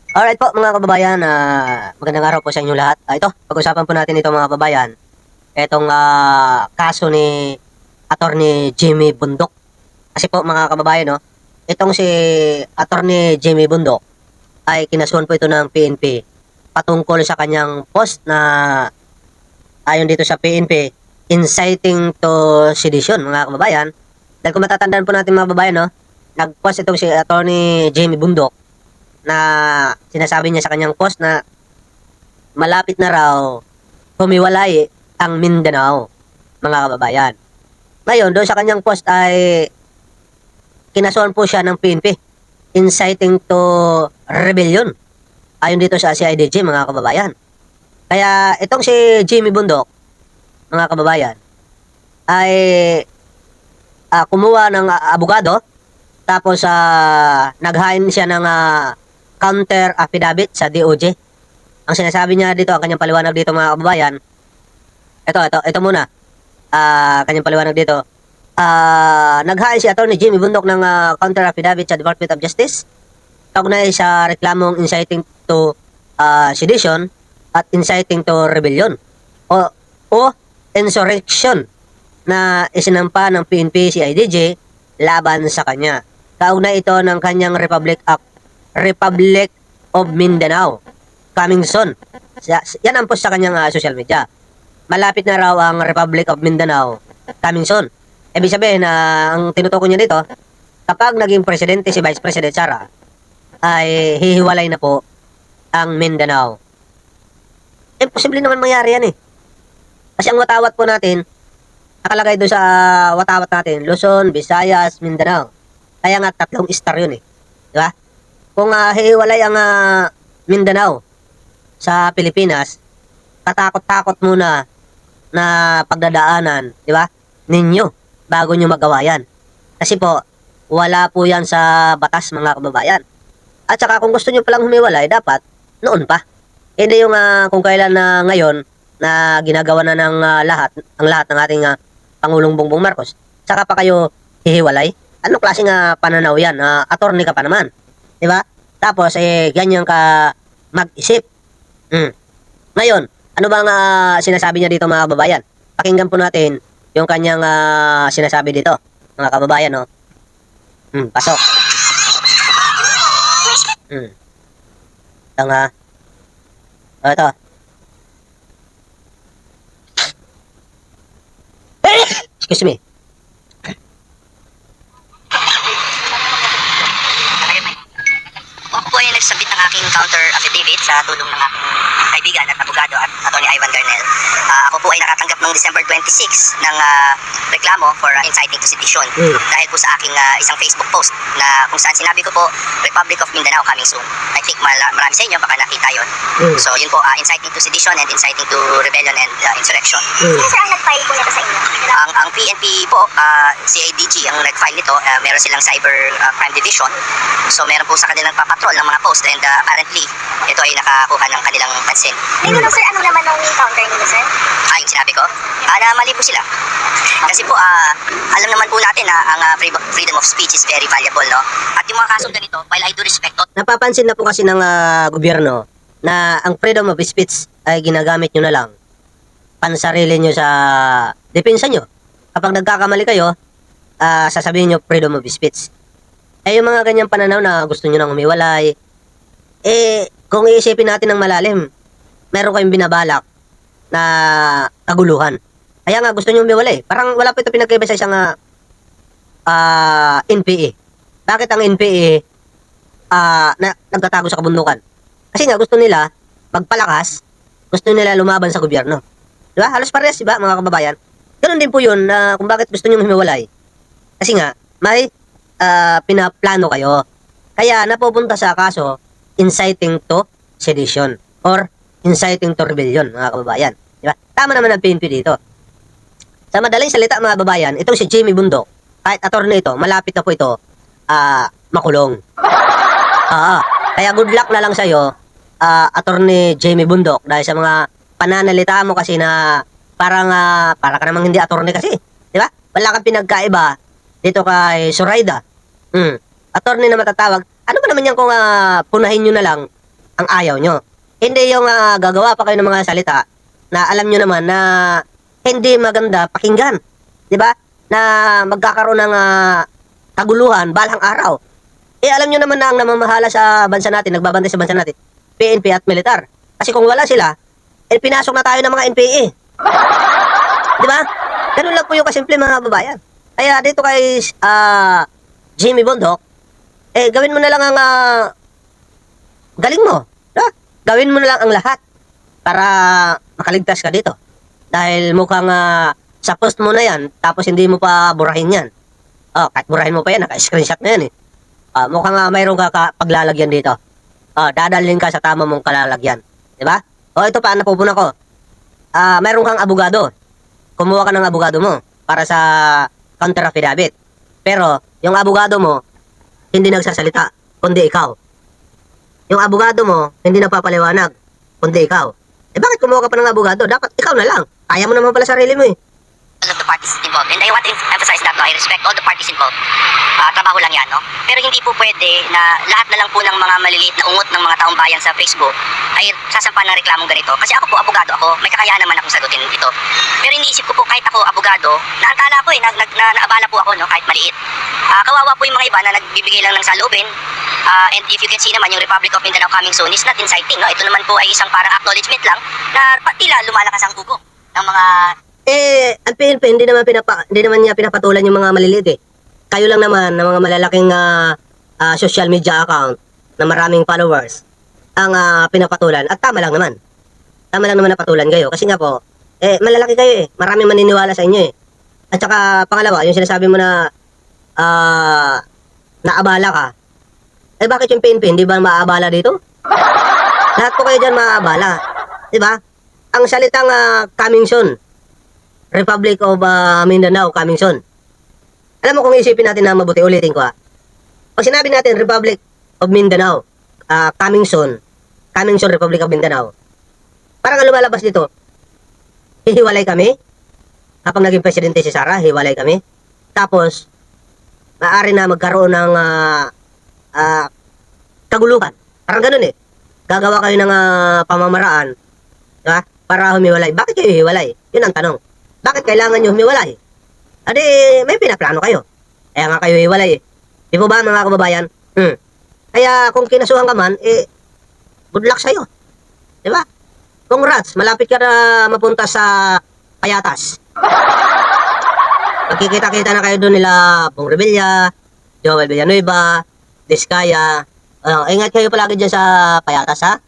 Alright po mga kababayan, magandang araw po sa inyong lahat. Ito, pag-usapan po natin ito mga kababayan, itong kaso ni Attorney Jimmy Bundok. Kasi po mga kababayan, no, itong si Attorney Jimmy Bundok ay kinasuhan po ito ng PNP patungkol sa kanyang post na ayon dito sa PNP, inciting to sedition mga kababayan. Dahil kung matatandaan po natin mga kababayan, no, nag-post itong si Attorney Jimmy Bundok na sinasabi niya sa kanyang post na malapit na raw humiwalay ang Mindanao, mga kababayan. Ngayon, doon sa kanyang post ay kinasuhan po siya ng PNP, inciting to rebellion. Ayon dito sa CIDG, mga kababayan. Kaya itong si Jimmy Bundok, mga kababayan, ay kumuha ng abogado, tapos naghain siya ng counter affidavit sa DOJ. Ang sinasabi niya dito, ang kanyang paliwanag dito mga kababayan, ito muna. Kanyang paliwanag dito. Naghain si Attorney Jimmy Bundok ng counter affidavit sa Department of Justice kaugnay sa reklamong inciting to sedition at inciting to rebellion o insurrection na isinampa ng PNP CIDG laban sa kanya. Kaugnay ito ng kanyang Republic of Mindanao coming soon. Yan ang post sa kanyang social media. Malapit na raw ang Republic of Mindanao coming soon. Ibig sabihin na ang tinutukoy niya dito, kapag naging presidente si Vice President Sara, ay hihiwalay na po ang Mindanao. Imposible naman mangyari yan eh. Kasi ang watawat po natin, nakalagay doon sa watawat natin, Luzon, Visayas, Mindanao. Kaya nga 3 star yun eh. Di ba? Kung hihiwalay ang Mindanao sa Pilipinas, katakot-takot muna na pagdadaanan, di ba? Ninyo, bago nyo magawa yan. Kasi po, wala po yan sa batas mga kababayan. At saka kung gusto nyo palang humiwalay, dapat noon pa. Hindi yung kung kailan na ngayon na ginagawa na ng ang lahat ng ating Pangulong Bongbong Marcos. Saka pa kayo hihiwalay? Anong klaseng pananaw yan? Attorney ka pa naman. Di ba? Tapos, ganyan ka mag-isip. Ngayon, ano bang sinasabi niya dito mga kababayan? Pakinggan po natin yung kanyang sinasabi dito, mga kababayan, no? Pasok. Ito. Excuse me. Ako po ay nagsabit ng aking counter affidavit sa tulong ng aking kaibigan at abogado at Atty. Ivan Garnel. Ako po ay nakatanggap noong December 26 ng reklamo for inciting to sedition dahil po sa aking isang Facebook post na kung saan sinabi ko po Republic of Mindanao coming soon. I think marami sa inyo baka nakita yon. So yun po, inciting to sedition and inciting to rebellion and insurrection. Sino sir ang nag-file po nito sa inyo? Ang PNP po, CIDG ang nag-file nito. Meron silang cyber crime division. So meron po sa kanilang papatrol ng mga post and apparently ito ay nakakuha ng kanilang pansin. May gano'n sir, ano naman ang counter nito sir? Yung sinabi ko, na mali po sila. Kasi po, alam naman po natin na ang freedom of speech is very valuable, no? At yung mga kasong ganito, while I do respect all, Napapansin na po kasi ng gobyerno na ang freedom of speech ay ginagamit nyo na lang pansarili nyo sa depensa nyo. Kapag nagkakamali kayo, sasabihin nyo freedom of speech. Yung mga ganyang pananaw na gusto nyo nang umiwalay, kung iisipin natin ng malalim, meron kayong binabalak na kaguluhan. Kaya nga gusto nyo umiwalay. Parang wala pa ito pinagkaiba sa isang NPA. Bakit ang NPA nagtatago sa kabundukan? Kasi nga gusto nila magpalakas, gusto nila lumaban sa gobyerno. Diba? Halos parehas, diba, mga kababayan? Ganun din po yun na kung bakit gusto nyo humiwalay. Kasi nga, may pinaplano kayo. Kaya napupunta sa kaso, inciting to sedition or inciting to rebellion, mga kababayan. Diba? Tama naman ang PNP dito. Sa madaling salita, mga kababayan, itong si Jimmy Bundok, kahit attorney ito, malapit na po ito, makulong. Kaya good luck na lang sa'yo, attorney Jimmy Bundok, dahil sa mga pananalita mo kasi na parang, para ka namang hindi attorney kasi. Diba? Wala kang pinagkaiba dito kay Zoraida. Attorney na matatawag. Ano ba naman yan kung punahin nyo na lang ang ayaw nyo. Hindi yung gagawa pa kayo ng mga salita na alam nyo naman na hindi maganda pakinggan. Di ba? Na magkakaroon ng kaguluhan balang araw. Alam nyo naman na ang namamahala sa bansa natin, nagbabantay sa bansa natin, PNP at militar. Kasi kung wala sila, pinasok na tayo ng mga NPA. Di ba? Ganun lang po yung kasimple mga babayan. Kaya dito kay Jimmy Bondok, gawin mo na lang ang galing mo. Gawin mo na lang ang lahat para makaligtas ka dito. Dahil mukhang sa post mo na yan, tapos hindi mo pa burahin yan. Kahit burahin mo pa yan, naka-screenshot na yan eh. Mukhang mayroon ka paglalagyan dito. Dadalhin ka sa tama mong kalalagyan. Diba? Ito pa, napupuna ko. Mayroon kang abogado. Kumuha ka ng abogado mo para sa counter affidavit. Pero, yung abogado mo, hindi nagsasalita, kundi ikaw. Yung abogado mo, hindi nagpapaliwanag, kundi ikaw. Bakit kumuha ka pa ng abogado? Dapat ikaw na lang. Kaya mo naman pala sarili mo eh. All of the parties involved. And I want to emphasize that, no? I respect all the parties involved. Trabaho lang yan, no? Pero hindi po pwede na lahat na lang po ng mga maliliit na ungot ng mga taong bayan sa Facebook ay sasampa ng reklamong ganito. Kasi ako po, abogado ako, may kakayahan naman akong sagutin ito. Pero iniisip ko po, kahit ako abogado, naantala ko naabala po ako, no? Kahit maliit. Kawawa po yung mga iba na nagbibigay lang ng salubin. And if you can see naman, yung Republic of Mindanao coming soon is not inciting, no? Ito naman po ay isang parang acknowledgement lang na tila lumalakas ang gugo ng mga... Ang PNP, hindi naman niya pinapatulan yung mga maliliit eh. Kayo lang naman, ng mga malalaking social media account na maraming followers, ang pinapatulan. At tama lang naman. Tama lang naman na patulan kayo. Kasi nga po, malalaki kayo eh. Maraming maniniwala sa inyo eh. At saka, pangalawa, yung sinasabi mo na naabala ka. Bakit yung PNP, hindi ba maabala dito? Lahat po kayo dyan maabala. Diba? Ang salitang coming soon, Republic of Mindanao coming soon. Alam mo kung isipin natin na mabuti, ulitin ko Pag sinabi natin Republic of Mindanao coming soon Republic of Mindanao, parang lumalabas dito, hihiwalay kami. Kapag naging presidente si Sara, hiwalay kami. Tapos, maaari na magkaroon ng kaguluhan. Parang ganun eh. Gagawa kayo ng pamamaraan, diba? Para humiwalay. Bakit kayo hiwalay? Yun ang tanong. Bakit kailangan nyo humiwalay? Adi, may pinaplano kayo. Kaya nga kayo hiwalay eh. Di po ba mga kababayan? Kaya kung kinasuhan ka man, good luck sa'yo. Diba? Congrats, malapit ka na mapunta sa Payatas. Magkikita-kita na kayo doon nila Bong Revilla, Joel Villanueva, Diskaya. Ingat kayo palagi dyan sa Payatas ha.